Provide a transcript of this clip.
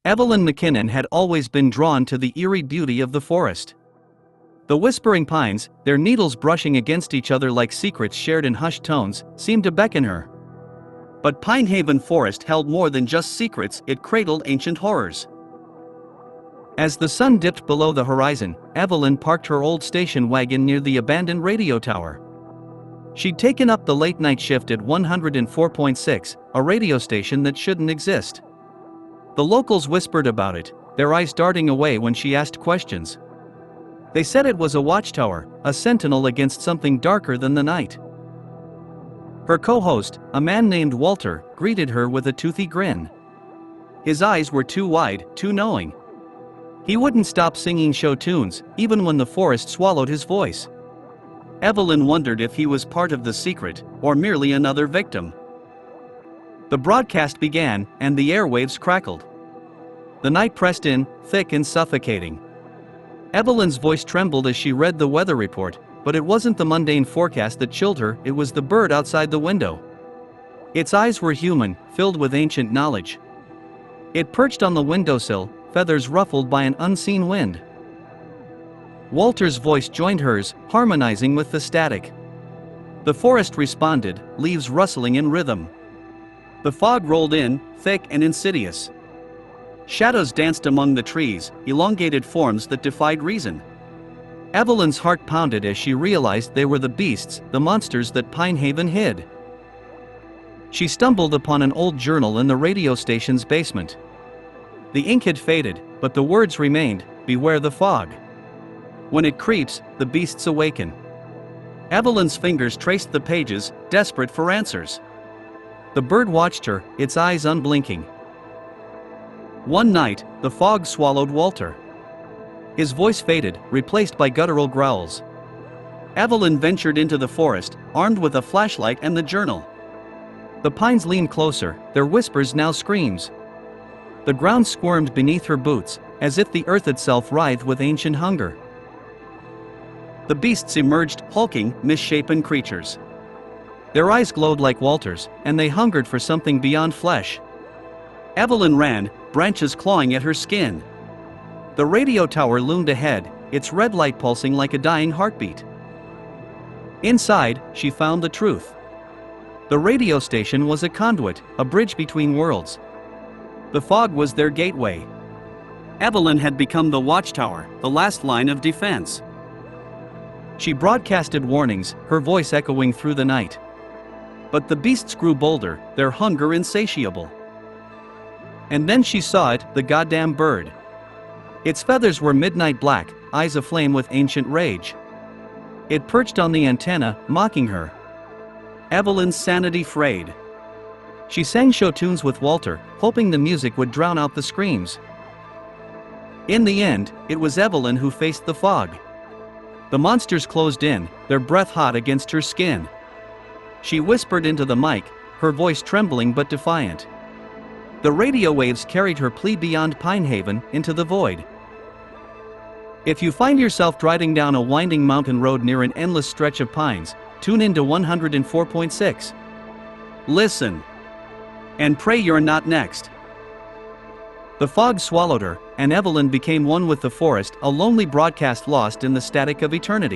Evelyn McKinnon had always been drawn to the eerie beauty of the forest. The whispering pines, their needles brushing against each other like secrets shared in hushed tones, seemed to beckon her. But Pinehaven Forest held more than just secrets, it cradled ancient horrors. As the sun dipped below the horizon, Evelyn parked her old station wagon near the abandoned radio tower. She'd taken up the late-night shift at 104.6, a radio station that shouldn't exist. The locals whispered about it, their eyes darting away when she asked questions. They said it was a watchtower, a sentinel against something darker than the night. Her co-host, a man named Walter, greeted her with a toothy grin. His eyes were too wide, too knowing. He wouldn't stop singing show tunes, even when the forest swallowed his voice. Evelyn wondered if he was part of the secret, or merely another victim. The broadcast began, and the airwaves crackled. The night pressed in, thick and suffocating. Evelyn's voice trembled as she read the weather report, but it wasn't the mundane forecast that chilled her, it was the bird outside the window. Its eyes were human, filled with ancient knowledge. It perched on the windowsill, feathers ruffled by an unseen wind. Walter's voice joined hers, harmonizing with the static. The forest responded, leaves rustling in rhythm. The fog rolled in, thick and insidious. Shadows danced among the trees, elongated forms that defied reason. Evelyn's heart pounded as she realized they were the beasts, the monsters that Pinehaven hid. She stumbled upon an old journal in the radio station's basement. The ink had faded, but the words remained, "Beware the fog. When it creeps, the beasts awaken." Evelyn's fingers traced the pages, desperate for answers. The bird watched her, its eyes unblinking. One night, the fog swallowed Walter. His voice faded, replaced by guttural growls. Evelyn ventured into the forest, armed with a flashlight and the journal. The pines leaned closer, their whispers now screams. The ground squirmed beneath her boots, as if the earth itself writhed with ancient hunger. The beasts emerged, hulking, misshapen creatures. Their eyes glowed like Walter's, and they hungered for something beyond flesh. Evelyn ran, branches clawing at her skin. The radio tower loomed ahead, its red light pulsing like a dying heartbeat. Inside, she found the truth. The radio station was a conduit, a bridge between worlds. The fog was their gateway. Evelyn had become the watchtower, the last line of defense. She broadcasted warnings, her voice echoing through the night. But the beasts grew bolder, their hunger insatiable. And then she saw it, the goddamn bird. Its feathers were midnight black, eyes aflame with ancient rage. It perched on the antenna, mocking her. Evelyn's sanity frayed. She sang show tunes with Walter, hoping the music would drown out the screams. In the end, it was Evelyn who faced the fog. The monsters closed in, their breath hot against her skin. She whispered into the mic, her voice trembling but defiant. The radio waves carried her plea beyond Pinehaven, into the void. If you find yourself driving down a winding mountain road near an endless stretch of pines, tune into 104.6. Listen. And pray you're not next. The fog swallowed her, and Evelyn became one with the forest, a lonely broadcast lost in the static of eternity.